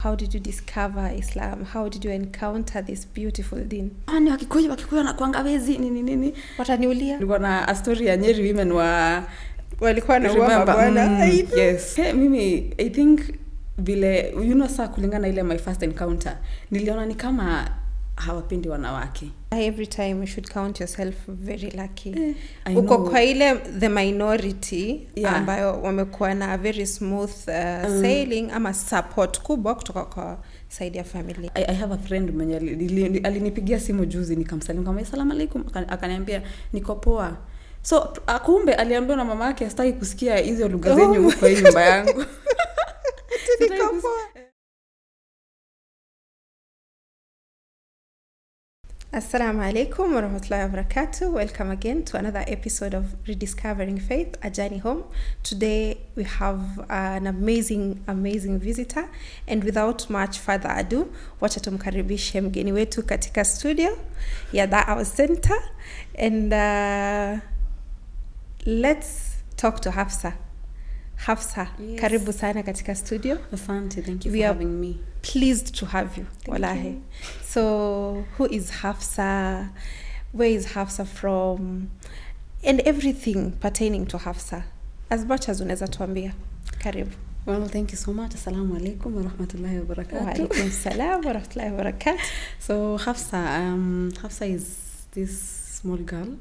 How did you discover Islam? How did you encounter this beautiful deen? Ani wakikuyu na kuanga wezi nini. Wataniulia? Nilikuwa na a story ya Nyeri women walikuwa na uama bwana. Yes. Mimi I think vile saa kulingana ile my first encounter niliona ni kama hawapendi wanawake. Every time you should count yourself very lucky. Uko kwa ile the minority ambayo wamekuwa na very smooth sailing ama support kubwa kutoka kwa side ya family. I have a friend mwenye alinipigia simu juzi nikamsalimu kama asalamu alaykum, akaniambia niko poa. So kumbe aliambiwa na mama yake astaki kusikia hizo lugha zenyu kwa nyumba yangu. Niko poa. Assalamu alaikum wa rahmatullahi wa barakatuh. Welcome again to another episode of Rediscovering Faith, a journey home. Today we have an amazing visitor, and without much further ado, wacha tumkaribishe mgeni wetu katika studio ya Da'wa Center, and let's talk to Hafsa. Hafsa, yes. Karibu sana katika studio. Asante, thank you for having me. Pleased to have you. Wallahi. So, who is Hafsa? Where is Hafsa from? And everything pertaining to Hafsa. As much as unaweza tuambia. Karibu. Well, thank you so much. Assalamu alaikum wa rahmatullahi wa barakatuh. Wa alaikum salam wa rahmatullahi wa barakatuh. So, Hafsa is this small girl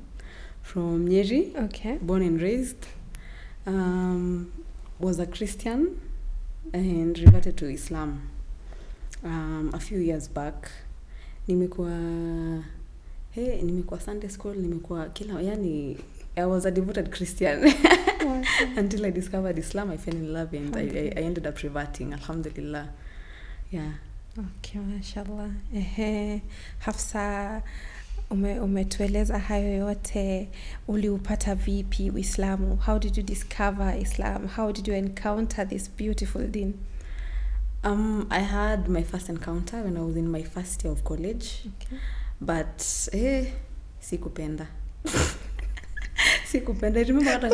from Nyeri. Okay. Born and raised. Was a Christian and reverted to Islam a few years back. Nimekuwa Sunday school, nimekuwa I was a devoted Christian until I discovered Islam. I fell in love and I ended up reverting, alhamdulillah. Yeah. Okay, mashallah. Hafsa, umetueleza hayo yote, uliupata vipi Uislamu? How did you discover Islam? How did you encounter this beautiful deen? I had my first encounter when I was in my first year of college. Okay. But sikupenda. I remember hata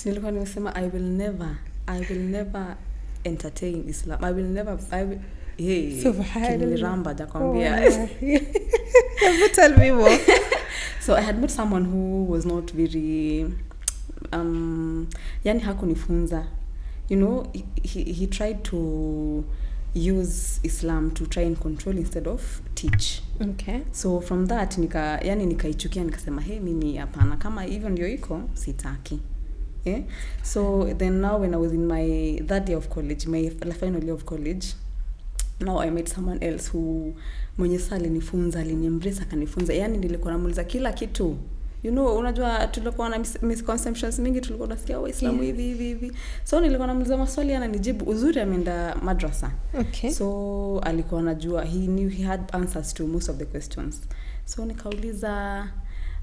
nilikuwa nimesema I will never entertain Islam. Subhanallah. Tell me more. So I had met someone who was not very hakunifunza. He tried to use Islam to try and control instead of teach. Okay. So from that nikaichukia, nikasema mimi hapana, kama hivyo ndio iko sitaki. So then now when I was in my third year of college, my final year of college, now I met someone else who mwenye alinifunza, aliniembrace, akanifunza. Nilikuwa namuuliza kila kitu. Unajua tulikuwa na misconceptions mingi, tulikuwa tunasikia Waislamu hivi. So nilikuwa namuuliza maswali, ananijibu. Uzuri ameenda madrasa. Okay. So alikuwa anajua, he had answers to most of the questions. So nikauliza,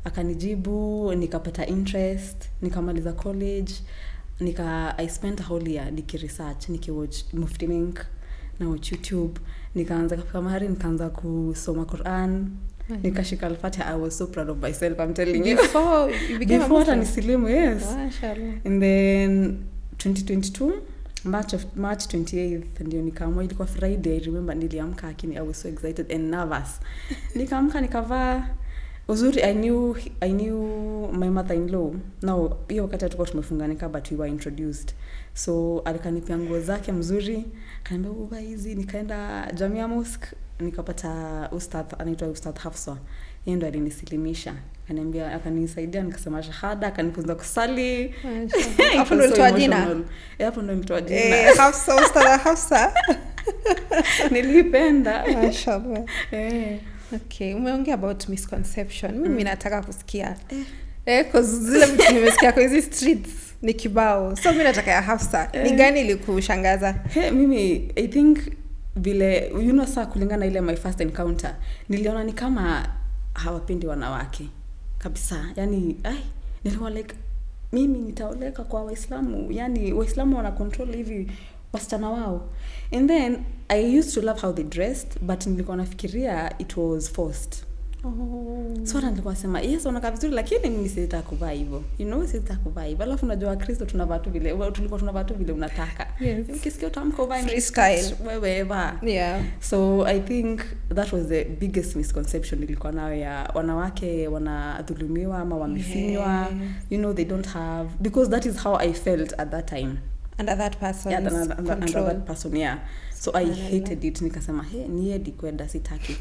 akanijibu, nikapata interest, nikamaliza college, I spent a whole year nikiresearch, nikiwatch Mufti Menk na watch YouTube, nikaanza kufika mahali nikaanza kusoma Quran, nikashika al-Fatiha. I was so proud of myself, I'm telling you. Before you became a Muslim? Nisilimu, yes. Mashallah. And then 2022 March 28th ndio nikaamua, ilikuwa Friday. I remember niliamka I was so excited and nervous. Nikaamka nikavaa uzuri. I knew my mother-in-law. Now hiyo wakati tulikuwa tumefunganika, but we were introduced. So alikanipia nguo zake mzuri, akaniambia uva hizi. Nikaenda Jamia Mosque, nikapata ustadh anaitwa Ustadh Hafsa. Yeye ndo alinisilimisha. Akaniambia, akanisaidia, nikasema shahada, akanifunza kusali. Hapo ndo nilitoa jina. Hapo ndo nilitoa jina. Hafsa, Ustadh Hafsa. Nilipenda. Mashallah. Okay, umeongea about misconception. Mimi nataka kusikia. Cause zile vitu nimesikia kwa hizi streets ni kibao. So mimi nataka ya Hafsa. Ni gani ilikushangaza? Mimi I think vile saa kulingana ile my first encounter niliona ni kama hawapendi wanawake kabisa. Nilikuwa like mimi nitaoleka kwa Waislamu. Waislamu wana control hivi wasichana wao. And then I used to love how they dressed, but nilikuwa nafikiria it was forced. So nilikuwa sema yes unakaa vizuri lakini mimi sitaki kuvaa hivyo. Sitaki kuvaa hivyo. Alafu unajua Kristo tunavaa tu vile tulikuwa tunavaa tu vile unataka. Ukisikia utamka uvaa freestyle wewe vaa. Yeah. So I think that was the biggest misconception nilikuwa nayo ya wanawake wanadhulumiwa ama wamefinywa. They don't have, because that is how I felt at that time. Under that person's control. Under that person, yeah. So I hated it. Nikasema, niedi kwenda sitaki.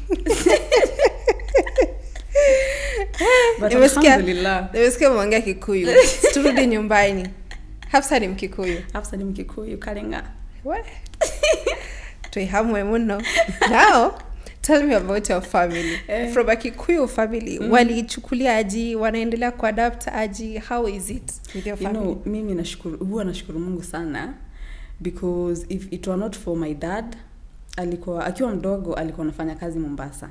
But alhamdulillah. Nimesikia mwongea Kikuyu. Turudi nyumbani. Hafsa ni Mkikuyu. Kalenga. What? Tuihamwe muno. Now, tell me about your family. From a Kikuyu family, walichukulia aje, wanaendelea kuadapt aje? How is it with your family? Mimi nashukuru Mungu sana, because if it were not for my dad, akiwa mdogo alikuwa anafanya kazi Mombasa.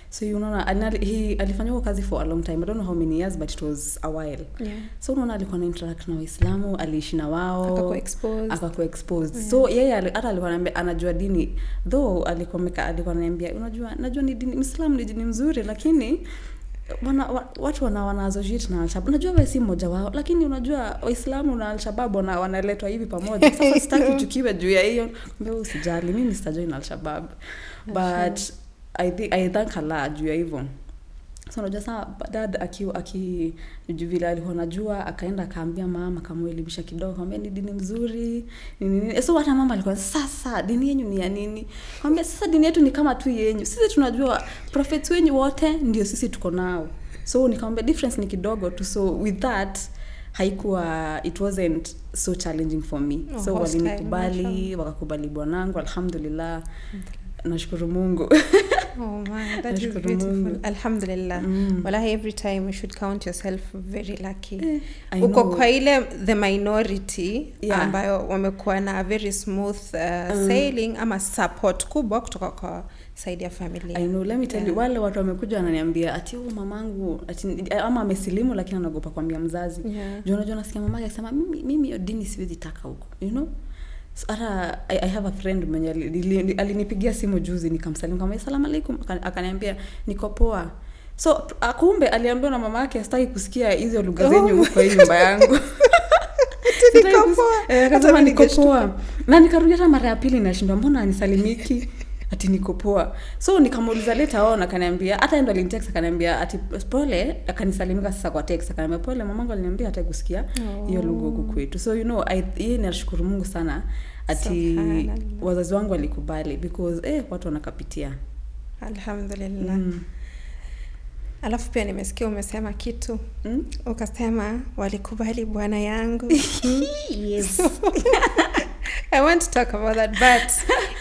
So alifanya kazi for a long time. I don't know how many years, but it was a while. Yeah. So alikuwa na interact na Waislamu, aliishi na wao, akakuwa exposed. Yeah. So yeye hata alikuwa ananiambia anajua dini, though alikuwa ananiambia najua ni dini Muislamu ni dini mzuri, lakini watu wanaazojit na Al-Shabaab. Unajua wewe si mmoja wao, lakini unajua Waislamu na Al-Shabaab wanaletwa hivi pamoja. Sasa sitaki tukiwe juu ya hiyo. Mbona usijali, mimi sitajoin Al-Shabaab. But I thank Allah juu ya hivyo. So unajua sasa dad akijuvila alikuwa anajua, akaenda akaambia mama akamuelimisha kidogo, akamwambia ni dini mzuri nini. So hata mama alikuwa sasa dini yenu ni ya nini? Akamwambia sasa dini yetu ni kama tu yenu. Sisi tunajua prophets wenyu wote ndio sisi tuko nao. So nikamwambia difference ni kidogo tu. So with that it wasn't so challenging for me. So walinikubali, wakakubali bwanangu, alhamdulillah. Nashukuru Mungu. Oh man, that is beautiful. Alhamdulillah. Wallahi, every time you should count yourself very lucky. Uko kwa ile the minority ambayo wamekuwa na very smooth sailing ama support kubwa kutoka kwa side ya familia. I know, let me tell you, wale watu wamekuja wananiambia ati mamangu ama amesilimu lakini anaogopa kuambia mzazi. Unajua nasikia mamake akisema mimi hiyo dini siwezi taka huko. So, I have a friend mwenye alinipigia simu juzi, nikamsalimu kama asalamu alaykum, akaniambia niko poa. So kumbe aliambiwa na mama yake astaki kusikia hizo lugha zenyu kwa hii nyumba yangu. Niko poa. Akasema niko poa. Na nikarudia hata mara ya pili nashindwa mbona anisalimiki ati niko poa. So nikamuuliza later on, akaniambia hata ndo alinitext akaniambia ati pole, akanisalimika sasa kwa text akaniambia pole mamangu aliniambia hata kusikia hiyo lugha huko kwetu. So yeye nashukuru Mungu sana ati wazazi wangu walikubali, because watu wanakapitia. Alhamdulillah. Alafu pia nimesikia umesema kitu. Ukasema walikubali bwana yangu. Yes. I want to talk about that, but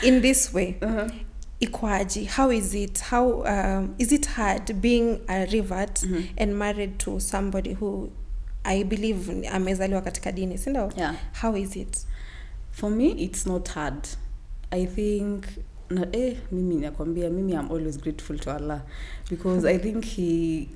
in this way. Ikwaji, how is it? How is it hard being a revert and married to somebody who I believe amezaliwa katika dini, si ndio? Yeah. How is it? For me, it's not hard. I think mimi nakwambia I'm always grateful to Allah, because I think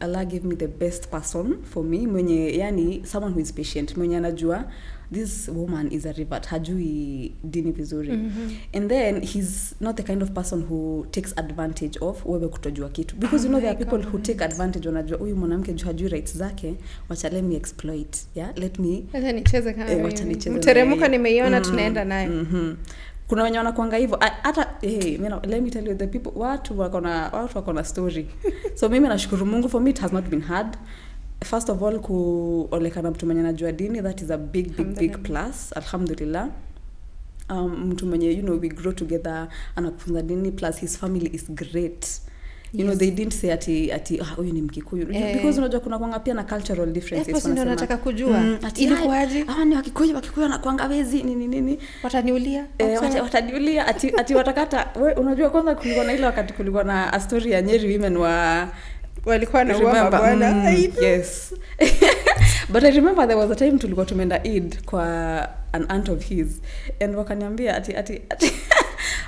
Allah gave me the best person for me, mwenye someone who is patient, mwenye anajua this woman is a revert, hajui dini vizuri. And then he's not the kind of person who takes advantage of wewe kutojua kitu, because there are people who take advantage, wanajua huyu mwanamke hajui rights zake, wacha let me exploit, let me nicheze kama mteremko nimeiona tunaenda naye. Kuna wenye wanakuanga hivyo hata let me tell you, the people watu wako na story. So mimi nashukuru Mungu, for me it has not been hard. First of all, kuolekana mtu mwenye anajua dini, that is a big plus, alhamdulillah. Mtu mwenye we grow together, anakufunza dini, plus his family is great. They didn't say ati huyu ni Mkikuyu, because unajua kuna kwanga pia na cultural differences. Hapo ndio nataka kujua ilikuwaje. Ni Wakikuyu anakuanga wezi nini wataniulia. Wataniulia ati watakata. Unajua kwanza kulikuwa na ile wakati kulikuwa na a story ya Nyeri women walikuwa na bwana. Yes. But I remember there was a time tulikuwa tumeenda Eid kwa an aunt of his, and wakaniambia ati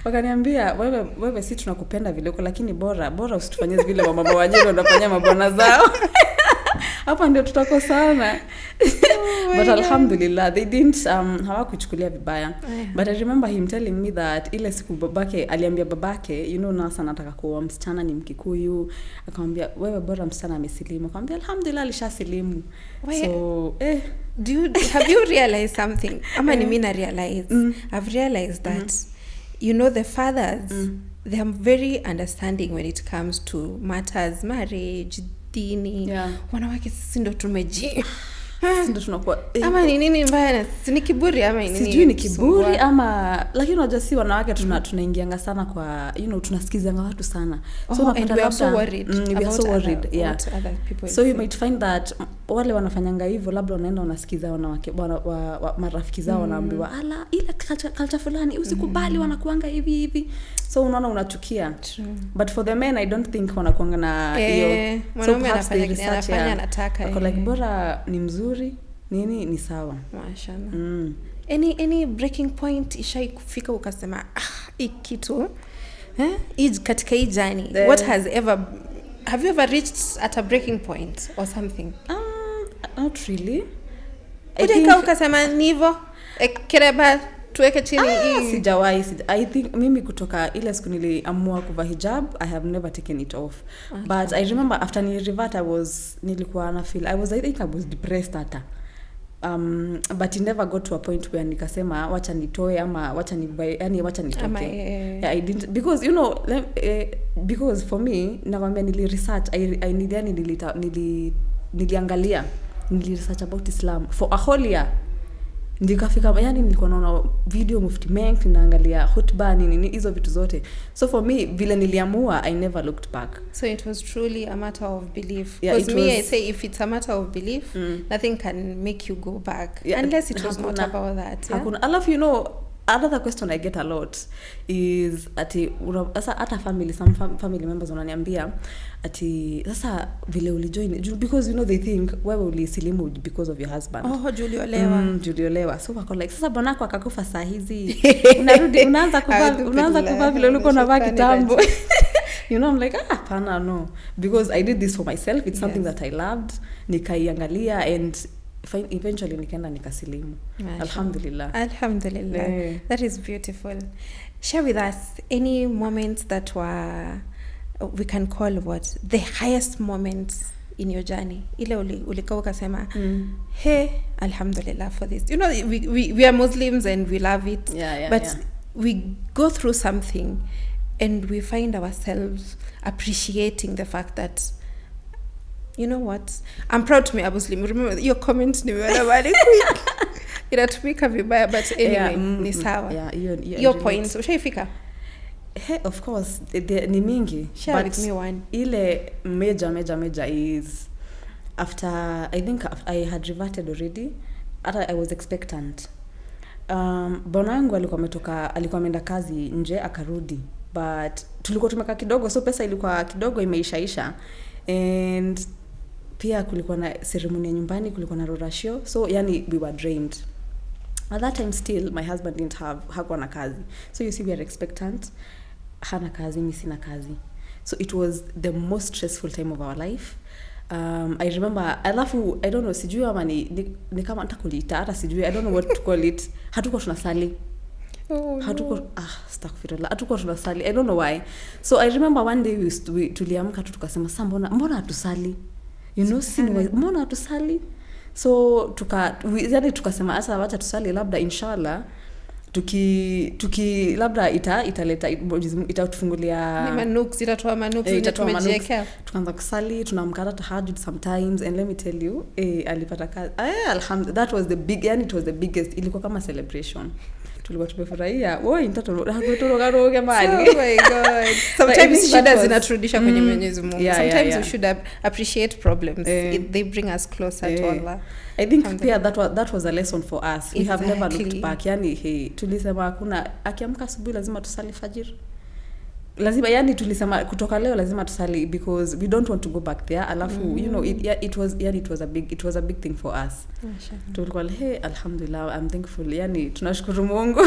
wakaniambia wewe si tunakupenda vile uko, lakini bora usitufanyie vile mama wajeni wanafanya mabwana zao. hapa ndio tutakosana. But alhamdulillah they didn't hawakuchukulia vibaya. But I remember him telling me that ile siku babake aliambia babake, you know, Nasa nataka kuoa msichana ni Mkikuyu, akamwambia wewe bora msichana amesilimu. Akamwambia alhamdulillah alishasilimu. So have you realized something? Ama ni mimi na realize. I've realized that you know the fathers they are very understanding when it comes to matters marriage dini. Wanawake sisi ndo tumeji ndio tunakuwa ama ni nini mbaya, si ni kiburi ama ni nini, sijui ni kiburi ama, lakini unajua si wanawake tunaingianga sana kwa, you know, tunasikizanga watu sana. So and we are so worried we are so worried other people so you might find that wale wanafanyanga hivyo, labda wanaenda wanasikiza wanawake marafiki zao wanaambiwa ala ile culture fulani usikubali, wanakuanga hivi, so unaona unachukia. But for the men I don't think wanakuanga na hiyo, mwanaume anafanya anataka like bora ni mzuri nini ni sawa. Mashallah. Any breaking point ishai kufika ukasema hii kitu katika hii journey what has ever, have you ever reached at a breaking point or something? Not really. Ukasema nivo kereba tuweke chini hii. Sijawahi. I think mimi kutoka ile siku niliamua kuvaa hijab I have never taken it off. But I remember after ni revert nilikuwa na feel I think I was depressed hata. But it never got to a point where nikasema wacha nitoe ama wacha nivae, yani wacha nitoke. Yeah, I didn't, because you know because for me nakwambia research niliangalia research about Islam for a whole year. Ndikafika yani nilikuwa naona video mufti mengi, naangalia khutba nini hizo vitu zote. So for me vile niliamua I never looked back. So it was truly a matter of belief. Because I say if it's a matter of belief nothing can make you go back unless it was not about that. Hakuna. Alafu you know another question I get a lot is ati sasa hata some family members wananiambia ati sasa vile ulijoin, because you know they think wewe ulisilimu because of your husband. Juliolewa. So wako like sasa bwanako akakufa saa hizi unarudi unaanza kuvaa vile ulikuwa unavaa kitambo. You know, I'm like hapana no, because I did this for myself. It's something that I loved, nikaiangalia and eventually nikaenda nikasilimu. Alhamdulillah. That is beautiful. Share with us any moments that were, we can call what the highest moments in your journey. Ile ulikaa ukasema hey alhamdulillah for this. You know we are Muslims and we love it. But we go through something and we find ourselves appreciating the fact that, you know what, I'm proud to be a Muslim. Remember your comment nimeona bali quick inatumika vibaya, but anyway ni sawa. Your point ushaifika? Hey, of course ni mingi. Share with me one. Ile major is after I think I had reverted already. I was expectant. Bonangu alikuwa ameenda kazi nje akarudi, but tulikuwa tumekaa kidogo, so pesa ilikuwa kidogo imeishaisha, and pia kulikuwa na ceremony ya nyumbani, kulikuwa na rorashio, so yani we were drained. At that time still my husband didn't hakuwa na kazi, so you see we are expectant, hana kazi, mimi sina kazi, so it was the most stressful time of our life. I remember alafu I don't know, sijui ama ni kama nitakuliita hata sijui, I don't know what to call it. Hatuko tunasali. Hatuko tunasali, I don't know why. So I remember one day tuliamka tu tukasema sasa mbona hatusali, you know, mbona hatusali. So tukasema asa wacha tusali, labda inshallah tuki labda itatufungulia itatoa manuks tumejiwekea. Tukaanza kusali, tunamkata tahajjud sometimes, and let me tell you alipata kazi. Alhamdulillah, that was the big, yani it was the biggest, ilikuwa kama celebration. Tulikuwa tumefurahia. Woi mtoto hakutoroga mali. Oh my god. Sometimes shida zinaturudisha kwenye Mwenyezi Mungu. Sometimes we should appreciate problems. They bring us closer to Allah. I think pia that was a lesson for us. We have never looked back. Yani tulisema hakuna, akiamka asubuhi lazima tusali fajr. Lazima, yani tulisema kutoka leo lazima tusali, because we don't want to go back there. Alafu you know it was a big thing for us. Tulikuwa alhamdulillah, I'm thankful, yani tunashukuru Mungu.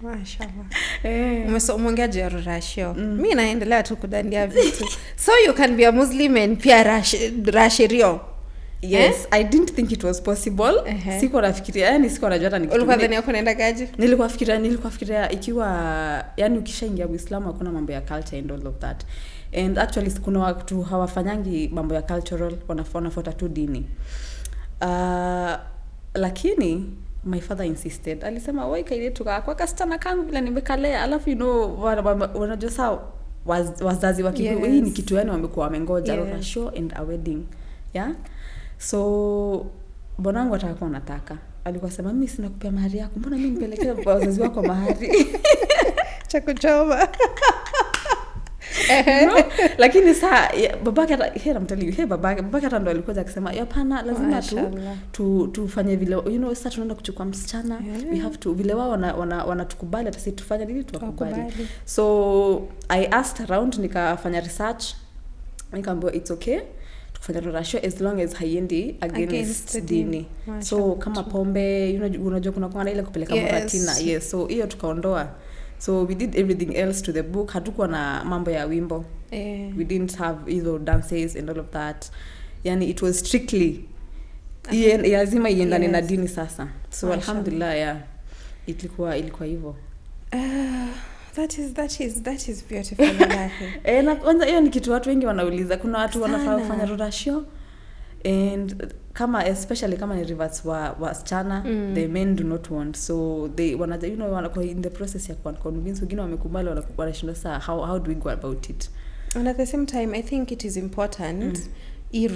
Mashallah. Umeongea juu ya ratio. Mimi naendelea tu kudandia vitu. So you can be a Muslim and pia ratio. Yes, I didn't think it was possible. Siko nafikiria, yani siko najua hata nikitu. Ulikuwa dhani yako naenda gaji? Nilikuwa fikiria ikiwa yani ukishaingia Uislamu hakuna mambo ya culture and all of that. And actually kuna watu hawafanyangi mambo ya cultural, wanafuata tu dini. Lakini my father insisted. Alisema wai kaile tuka kwa kastana kangu bila nimekalea, alafu wanajua sawa wazazi wa Kikuyu hii ni kitu yani wamekuwa wamengoja ratio and a wedding. Yeah. So bonangu atakuwa anataka. Alikuwa sema mimi sina kupea mahari yako. Mbona mimi nipelekea wazazi wako mahari? Cha kuchoma. No? Lakini saa babake hata mtali babake hata ndo alikuwa akisema hapana lazima tufanye vile sasa tunaenda kuchukua msichana we have to vile wao wanatukubali hata sisi tufanye nini tukubali. So I asked around nikafanya research nikaambiwa it's okay tukifanya ratio as long as haiendi against dini. So kama pombe unajua kuna ile kupeleka maratina. Yes, so hiyo tukaondoa. So we did everything else to the book. Hatukuwa na mambo ya wimbo. We didn't have either dances and all of that. Yani it was strictly lazima iendane na dini sasa. So alhamdulillah ilikuwa hivyo. That is beautiful. Na kwanza hiyo ni kitu watu wengi wanauliza. Kuna watu wanafaa kufanya ratio and kama especially kama ni reverts wasichana the men do not want, so they wanaja in the process ya convince wengine wamekubali wanashinda saa how do we go about it. And at the same time I think it is important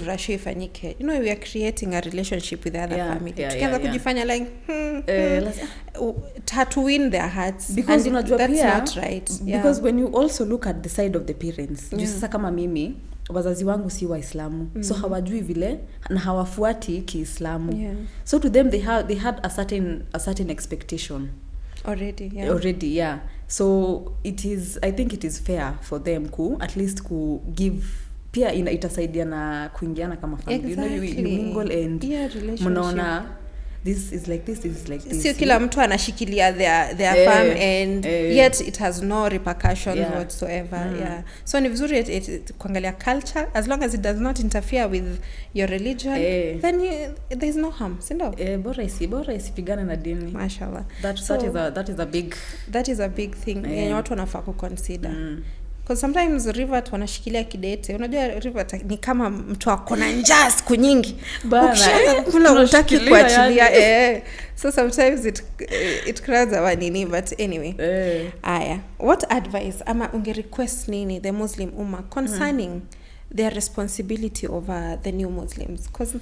ratio ifanyike. We are creating a relationship with the other family. Tukianza kujifanya like to win their hearts because that's not right. Because when you also look at the side of the parents, sasa kama mimi wazazi wangu si Waislamu, so hawajui vile na hawafuati Kiislamu. So to them they had a certain expectation already. So I think it is fair for them at least give pia itasaidia na kuingiana kama family. You mingle and mnaona this is like this. Sio kila mtu anashikilia their farm and yet it has no repercussions whatsoever. So ni vizuri kuangalia culture as long as it does not interfere with your religion then there is no harm, sindo? Bora isipigane na dini. Mashallah. That is a big thing. Yenye watu wanafaa kuconsider. Because sometimes Rivat wanashikilia kidete. Unajua Rivat ni kama mtu akona njaa siku nyingi. Ukisha unataki kuachilia. So sometimes it crowds our nini, but anyway. What advice ama unge request nini the Muslim Ummah concerning their responsibility over the new Muslims? Because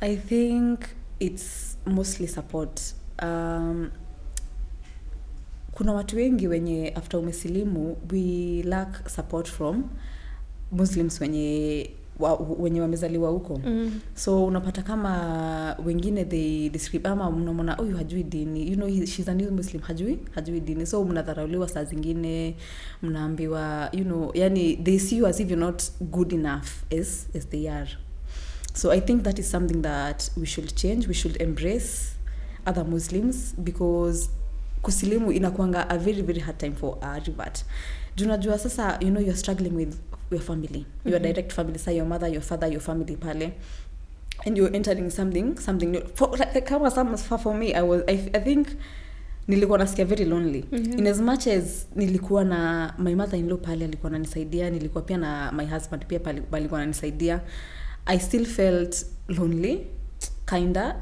I think it's mostly support. Kuna watu wengi wenye after umesilimu we lack support from Muslims wenye wamezaliwa huko. So unapata kama wengine they describe ama mnaona huyu hajui dini, she's a new Muslim, hajui dini, so mnadharauliwa saa zingine, mnaambiwa yani they see you as if you're not good enough as they are. So I think that is something that we should change. We should embrace other Muslims because kusilimu inakuanga a very very hard time for a revert. Junajua sasa you're struggling with your family, your direct family, say your mother, your father, your family pale, and you're entering something new. For me I think nilikuwa nasikia very lonely. In as much as nilikuwa na my mother-in-law pale alikuwa ananisaidia, nilikuwa pia na my husband pia pale alikuwa ananisaidia, I still felt lonely kinda,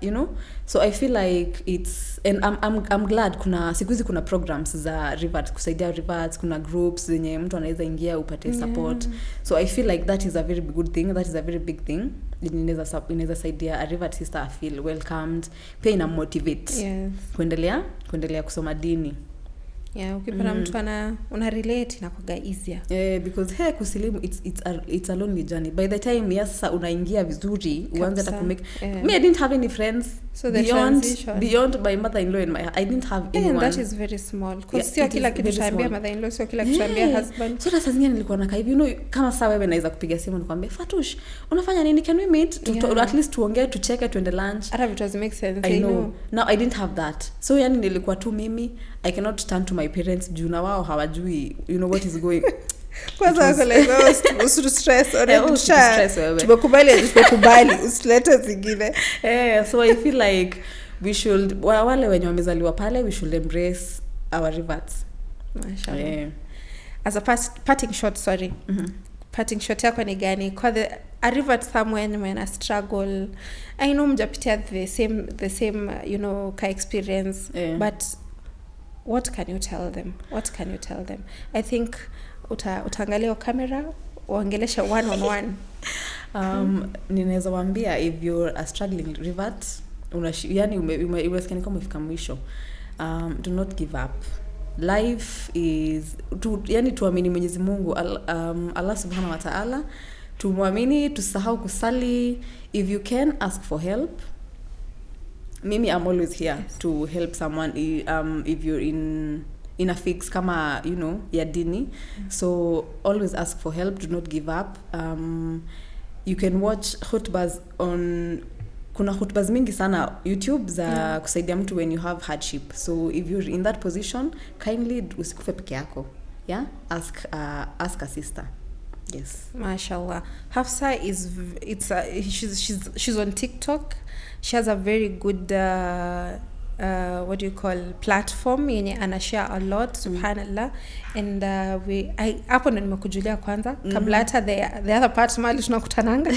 so I feel like it's, and I'm glad kuna siku hizi kuna programs za revert kusaidia reverts, kuna groups zenye mtu anaweza ingia upate support. So I feel like that is a very good thing, that is a very big thing. Inaweza saidia a revert sister feel welcomed, pia ina motivate kuendelea kusoma dini. Ukipata mtu una relate na kuga easier. Because kusilimu it's a lonely journey. By the time sasa unaingia vizuri uanze hata kumake. Me I didn't have any friends. So the transition. Beyond my mother-in-law and I didn't have anyone. And that is very small. Because Yeah, sio it kila is kitu very tutaambia small. mother-in-law, sio kila kitu tutaambia husband. So saa zingine nilikuwa nakaa hivi, kama saa wewe naweza kupiga simu nikwambia Fatush, unafanya nini? Can we meet? At least tuongee, tucheke, tuende lunch. Hata it doesn't make sense. I know. Now I didn't have that. So yani nilikuwa tu mimi. I cannot turn to my parents juu na wao hawajui what is going. Kwanza wako like stress already. Stress wewe. Tumekubali usilete zingine. So I feel like we should, wale wenye wamezaliwa pale, we should embrace our reverts. Mashallah. As a parting shot, parting shot yako ni gani? Kwa a revert somewhere when I struggle, I know mjapitia the same ka experience, but what can you tell them? I think utaangalia kamera uongelesha one on one. Ninaweza waambia if you're a struggling revert, yani umesikia kama umefika mwisho, do not give up. Life is yani tuamini Mwenyezi Mungu, Allah Subhanahu wa Ta'ala, tumwamini, tusahau kusali. If you can, ask for help. Mimi, I'm always here to help someone if you're in a fix kama ya dini. So always ask for help, do not give up. You can watch khutbas kuna khutbas mingi sana YouTube za kusaidia mtu when you have hardship. So if you're in that position, kindly usikufe peke yako. Ask a sister. Yes. Mashallah. Hafsa she's on TikTok. She has a very good platform yenye anashare a lot, subhanallah. And hapo ndo nimekujulia kwanza kabla hata the other part mali tunakutananga.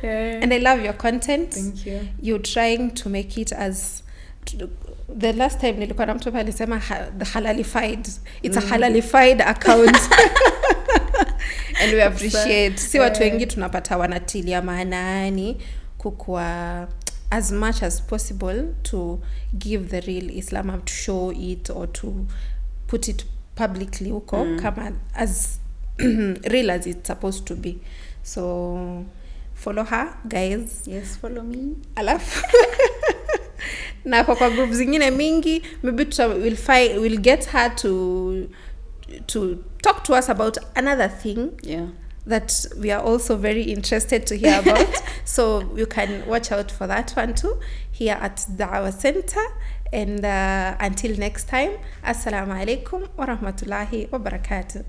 And I love your content. Thank you. You're trying to make it as the last time nilikuwa na mtu pale alisema the halalified. It's a halalified account. And we appreciate. Si watu wengi tunapata wanatilia maanani kukua as much as possible to give the real Islam, to show it or to put it publicly huko kama as real as it's supposed to be. So follow her, guys. Yes, follow me. Alafu na kwa group zingine mingi, maybe we'll get her to talk to us about another thing that we are also very interested to hear about. So you can watch out for that one too here at Dawah Center. And until next time, assalamu alaikum wa rahmatullahi wa barakatuh.